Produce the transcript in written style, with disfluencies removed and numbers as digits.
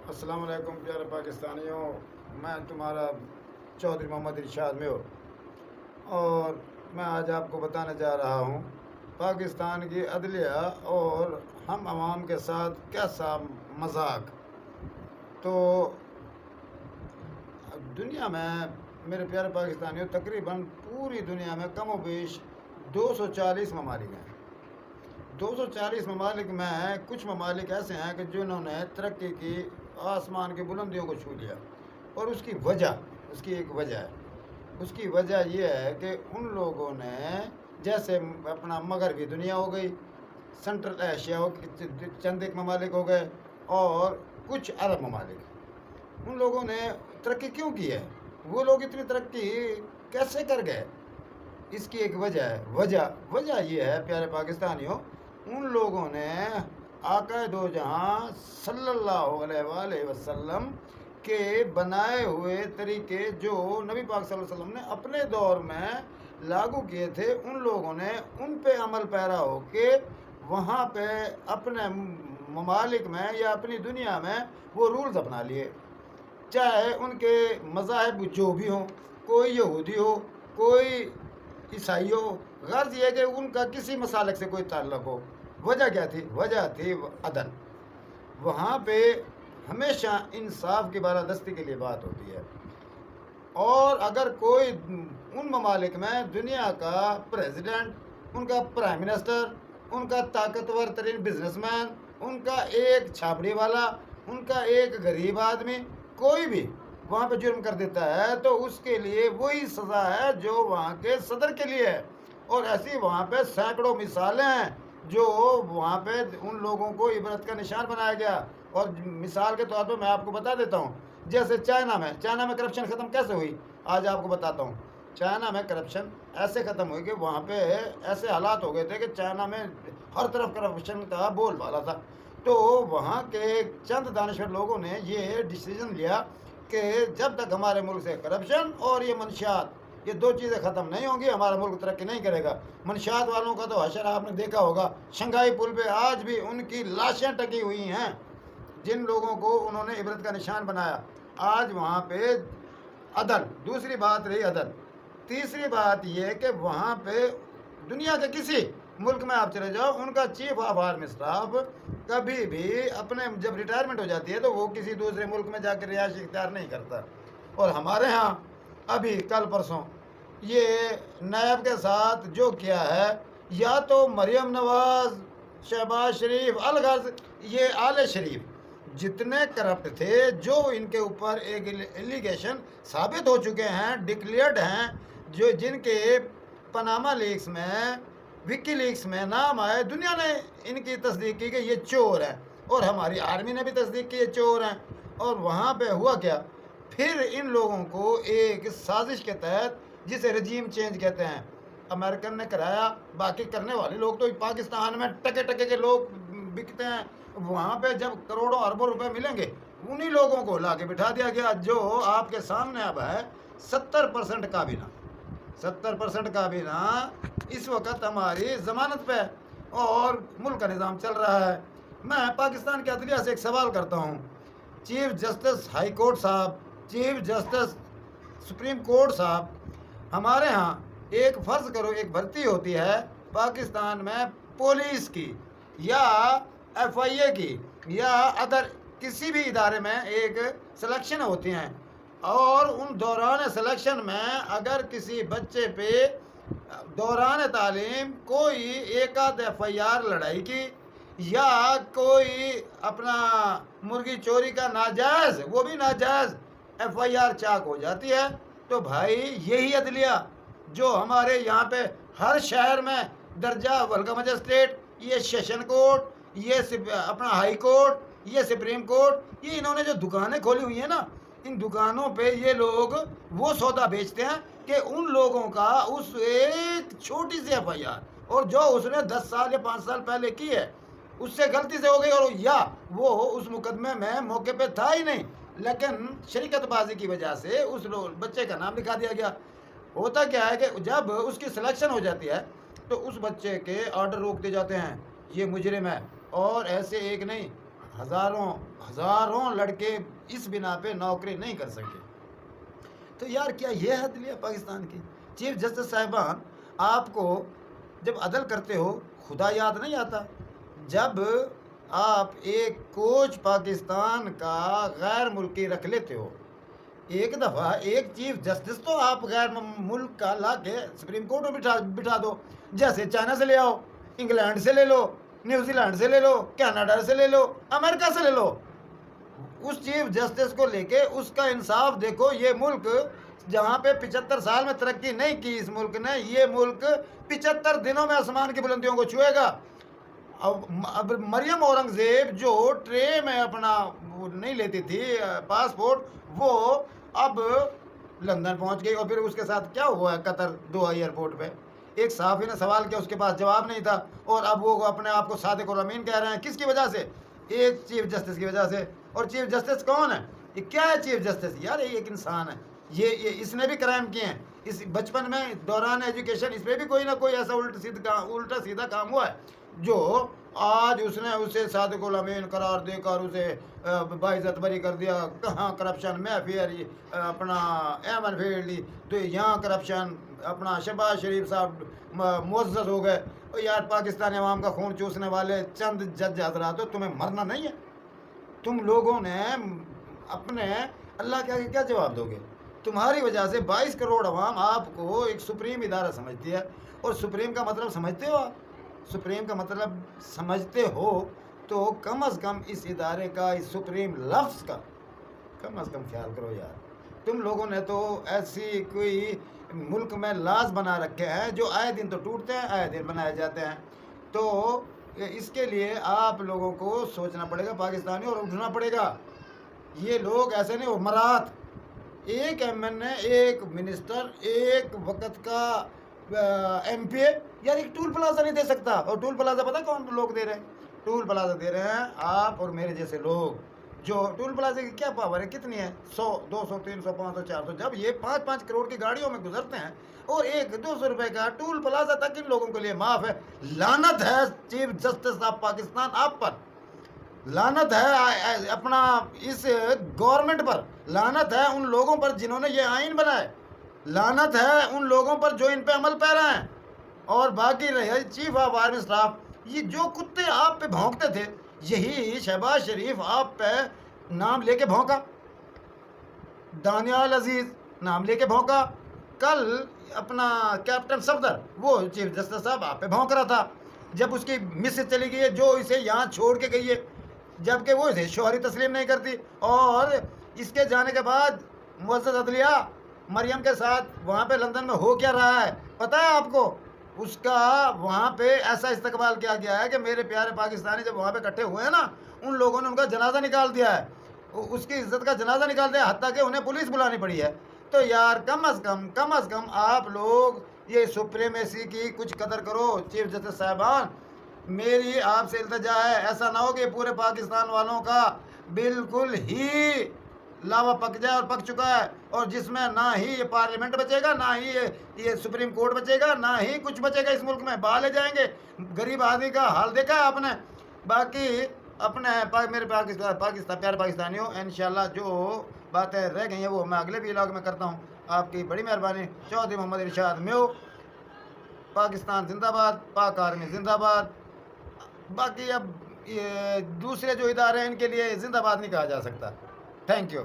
السلام علیکم پیارے پاکستانیوں، میں تمہارا چودھری محمد ارشاد میں اور میں آج آپ کو بتانے جا رہا ہوں پاکستان کی عدلیہ اور ہم عوام کے ساتھ کیسا مذاق۔ تو دنیا میں میرے پیارے پاکستانیوں تقریباً پوری دنیا میں کم و بیش 240 ممالک ہیں۔ 240 ممالک میں کچھ ممالک ایسے ہیں کہ جنہوں نے ترقی کی، آسمان کی بلندیوں کو چھو لیا، اور اس کی ایک وجہ ہے۔ اس کی وجہ یہ ہے کہ ان لوگوں نے، جیسے اپنا مغربی دنیا ہو گئی، سنٹرل ایشیا چند ایک ممالک ہو گئے، اور کچھ عرب ممالک، ان لوگوں نے ترقی کیوں کی ہے؟ وہ لوگ اتنی ترقی کیسے کر گئے؟ اس کی ایک وجہ ہے۔ وجہ یہ ہے پیارے پاکستانیوں، ان لوگوں نے آقا دو جہاں صلی اللہ علیہ وآلہ وسلم کے بنائے ہوئے طریقے جو نبی پاک صلی اللہ علیہ وسلم نے اپنے دور میں لاگو کیے تھے، ان لوگوں نے ان پہ عمل پیرا ہو کے وہاں پہ اپنے ممالک میں یا اپنی دنیا میں وہ رولز اپنا لیے، چاہے ان کے مذاہب جو بھی ہوں، کوئی یہودی ہو، کوئی عیسائی ہو، غرض یہ ہے کہ ان کا کسی مسالک سے کوئی تعلق ہو۔ وجہ کیا تھی؟ وجہ تھی عدل۔ وہاں پہ ہمیشہ انصاف کی بالادستی کے لیے بات ہوتی ہے، اور اگر کوئی ان ممالک میں دنیا کا پریزیڈنٹ، ان کا پرائم منسٹر، ان کا طاقتور ترین بزنس مین، ان کا ایک چھاپڑی والا، ان کا ایک غریب آدمی، کوئی بھی وہاں پہ جرم کر دیتا ہے تو اس کے لیے وہی سزا ہے جو وہاں کے صدر کے لیے ہے۔ اور ایسی وہاں پہ سینکڑوں مثالیں ہیں جو وہاں پہ ان لوگوں کو عبرت کا نشان بنایا گیا۔ اور مثال کے طور پہ میں آپ کو بتا دیتا ہوں، جیسے چائنا میں کرپشن ختم کیسے ہوئی، آج آپ کو بتاتا ہوں۔ چائنا میں کرپشن ایسے ختم ہوئی کہ وہاں پہ ایسے حالات ہو گئے تھے کہ چائنا میں ہر طرف کرپشن کا بول بالا تھا۔ تو وہاں کے چند دانشور لوگوں نے یہ ڈیسیژن لیا کہ جب تک ہمارے ملک سے کرپشن اور یہ منشیات، یہ دو چیزیں ختم نہیں ہوں گی، ہمارا ملک ترقی نہیں کرے گا۔ منشیات والوں کا تو حشر آپ نے دیکھا ہوگا، شنگھائی پل پہ آج بھی ان کی لاشیں ٹکی ہوئی ہیں، جن لوگوں کو انہوں نے عبرت کا نشان بنایا۔ آج وہاں پہ عدل، دوسری بات رہی عدل۔ تیسری بات یہ کہ وہاں پہ دنیا کے کسی ملک میں آپ چلے جاؤ، ان کا چیف آف آرمی اسٹاف کبھی بھی اپنے جب ریٹائرمنٹ ہو جاتی ہے تو وہ کسی دوسرے ملک میں جا کے رہائش اختیار نہیں کرتا۔ اور ہمارے ہاں ابھی کل پرسوں یہ نیب کے ساتھ جو کیا ہے، یا تو مریم نواز، شہباز شریف، الغرض یہ آل شریف جتنے کرپٹ تھے، جو ان کے اوپر ایک ایلیگیشن ثابت ہو چکے ہیں، ڈکلیئرڈ ہیں، جو جن کے پاناما لیکس میں، وکی لیکس میں نام آئے، دنیا نے ان کی تصدیق کی کہ یہ چور ہیں، اور ہماری آرمی نے بھی تصدیق کی یہ چور ہیں۔ اور وہاں پہ ہوا کیا؟ پھر ان لوگوں کو ایک سازش کے تحت، جسے رجیم چینج کہتے ہیں، امریکن نے کرایا، باقی کرنے والے لوگ تو پاکستان میں ٹکے ٹکے کے لوگ بکتے ہیں۔ وہاں پہ جب کروڑوں اربوں روپے ملیں گے، انہی لوگوں کو لا کے بٹھا دیا گیا، جو آپ کے سامنے اب ہے 70% کابینہ۔ 70% کابینہ اس وقت ہماری ضمانت پہ، اور ملک کا نظام چل رہا ہے۔ میں پاکستان کے عدلیہ سے ایک سوال کرتا ہوں، چیف جسٹس ہائی کورٹ صاحب، چیف جسٹس سپریم کورٹ صاحب، ہمارے ہاں ایک فرض کرو ایک بھرتی ہوتی ہے پاکستان میں پولیس کی یا ایف آئی اے کی یا ادر کسی بھی ادارے میں، ایک سلیکشن ہوتی ہیں، اور ان دوران سلیکشن میں اگر کسی بچے پہ دوران تعلیم کوئی ایک آدھ ایف آئی آر لڑائی کی، یا کوئی اپنا مرغی چوری کا ناجائز، وہ بھی ناجائز ایف آئی آر چاک ہو جاتی ہے، تو بھائی یہی عدلیہ جو ہمارے یہاں پہ ہر شہر میں درجہ اول کا مجسٹریٹ، یہ سیشن کورٹ، یہ اپنا ہائی کورٹ، یہ سپریم کورٹ، یہ انہوں نے جو دکانیں کھولی ہوئی ہیں نا، ان دکانوں پہ یہ لوگ وہ سودا بیچتے ہیں کہ ان لوگوں کا اس ایک چھوٹی سی ایف آئی آر، اور جو اس نے 10 سال یا 5 سال پہلے کی ہے، اس سے غلطی سے ہو گئی، اور یا وہ اس مقدمے میں موقع پہ تھا ہی نہیں، لیکن شرکت بازی کی وجہ سے اس بچے کا نام لکھا دیا گیا۔ ہوتا کیا ہے کہ جب اس کی سلیکشن ہو جاتی ہے تو اس بچے کے آرڈر روک دیے جاتے ہیں، یہ مجرم ہے، اور ایسے ایک نہیں ہزاروں لڑکے اس بنا پہ نوکری نہیں کر سکے. تو یار کیا یہ ہے عدلیہ پاکستان کی؟ چیف جسٹس صاحبان، آپ کو جب عدل کرتے ہو خدا یاد نہیں آتا؟ جب آپ ایک کوچ پاکستان کا غیر ملکی رکھ لیتے ہو، ایک دفعہ ایک چیف جسٹس تو آپ غیر ملک کا لا کے سپریم کورٹ میں بٹھا دو. جیسے چائنا سے لے آؤ، انگلینڈ سے لے لو، نیوزی لینڈ سے لے لو، کینیڈا سے لے لو، امریکہ سے لے لو. اس چیف جسٹس کو لے کے اس کا انصاف دیکھو. یہ ملک جہاں پہ 75 سال میں ترقی نہیں کی اس ملک نے، یہ ملک 75 دنوں میں آسمان کی بلندیوں کو چھوئے گا. اب مریم اورنگزیب جو ٹرے میں اپنا نہیں لیتی تھی پاسپورٹ، وہ اب لندن پہنچ گئی. اور پھر اس کے ساتھ کیا ہوا ہے قطر دوحہ ایئرپورٹ پہ؟ ایک صحافی نے سوال کیا، اس کے پاس جواب نہیں تھا، اور اب وہ اپنے آپ کو صادق اور امین کہہ رہے ہیں. کس کی وجہ سے؟ ایک چیف جسٹس کی وجہ سے. اور چیف جسٹس کون ہے؟ یہ کیا ہے چیف جسٹس؟ یار یہ ایک انسان ہے. یہ اس نے بھی کرائم کیے ہیں. اس بچپن میں دوران ایجوکیشن اس پہ بھی کوئی نہ کوئی ایسا الٹا سیدھا کام ہوا ہے جو آج اس نے اسے صادق الامین قرار دے کر اسے باعزت بری کر دیا. کہاں کرپشن میں پھر اپنا ایمن فیلڈ تو یہاں کرپشن. اپنا شہباز شریف صاحب معزز ہو گئے. یار پاکستانی عوام کا خون چوسنے والے چند جج حضرات ہو، تمہیں مرنا نہیں ہے؟ تم لوگوں نے اپنے اللہ کے آگے کیا جواب دو گے؟ تمہاری وجہ سے 22 کروڑ عوام آپ کو ایک سپریم ادارہ سمجھتی ہے. اور سپریم کا مطلب سمجھتے ہو؟ آپ سپریم کا مطلب سمجھتے ہو تو کم از کم اس ادارے کا، اس سپریم لفظ کا کم از کم خیال کرو یار. تم لوگوں نے تو ایسی کوئی ملک میں لاز بنا رکھے ہیں جو آئے دن تو ٹوٹتے ہیں، آئے دن بنائے جاتے ہیں. تو اس کے لیے آپ لوگوں کو سوچنا پڑے گا پاکستانی، اور اٹھنا پڑے گا. یہ لوگ ایسے نہیں، مرات ایک ایم این اے، ایک منسٹر، ایک وقت کا ایم پی اے یار ایک ٹول پلازا نہیں دے سکتا. اور ٹول پلازا پتہ کون لوگ دے رہے ہیں؟ ٹول پلازا دے رہے ہیں آپ اور میرے جیسے لوگ. جو ٹول پلازے کی کیا پاور ہے؟ کتنی ہے؟ 100، 200، 300، 500، 400. جب یہ 5 کروڑ کی گاڑیوں میں گزرتے ہیں اور 100-200 روپے کا ٹول پلازا تک ان لوگوں کے لیے معاف ہے. لعنت ہے چیف جسٹس آف پاکستان آپ پر، لعنت ہے اپنا اس گورنمنٹ پر، لعنت ہے ان لوگوں پر جنہوں نے یہ آئین بنائے، لعنت ہے ان لوگوں پر جو ان پہ عمل پیرا ہیں. اور باقی رہے چیف آف آرمی اسٹاف، یہ جو کتے آپ پہ بھونکتے تھے، یہی شہباز شریف آپ پہ نام لے کے بھونکا، دانیال عزیز نام لے کے بھونکا. کل اپنا کیپٹن صفدر، وہ چیف جسٹس صاحب آپ پہ بھونک رہا تھا جب اس کی مسز چلی گئی ہے جو اسے یہاں چھوڑ کے گئی ہے، جبکہ وہ اسے شوہری تسلیم نہیں کرتی. اور اس کے جانے کے بعد معزز عدلیہ مریم کے ساتھ وہاں پہ لندن میں ہو کیا رہا ہے پتہ ہے آپ کو؟ اس کا وہاں پہ ایسا استقبال کیا گیا ہے کہ میرے پیارے پاکستانی جب وہاں پہ اکٹھے ہوئے ہیں نا، ان لوگوں نے ان کا جنازہ نکال دیا ہے، اس کی عزت کا جنازہ نکال دیا، حتیٰ کہ انہیں پولیس بلانی پڑی ہے. تو یار کم از کم آپ لوگ یہ سپریمیسی کی کچھ قدر کرو. چیف جسٹس صاحبان، میری آپ سے التجا ہے، ایسا نہ ہو کہ پورے پاکستان والوں کا بالکل ہی لاوا پک جائے، اور پک چکا ہے، اور جس میں نہ ہی یہ پارلیمنٹ بچے گا، نہ ہی یہ سپریم کورٹ بچے گا، نہ ہی کچھ بچے گا اس ملک میں. بہالے جائیں گے. غریب آدمی کا حال دیکھا ہے آپ نے. باقی اپنے میرے پاکستان پیارے پاکستانیوں، انشاءاللہ جو باتیں رہ گئی ہیں وہ میں اگلے بھی علاقے میں کرتا ہوں. آپ کی بڑی مہربانی. چودھری محمد ارشاد میو. پاکستان زندہ باد، پاک آرمی زندہ باد. باقی اب یہ دوسرے جو ادارے ہیں ان کے لیے زندہ باد نہیں کہا جا سکتا. Thank you.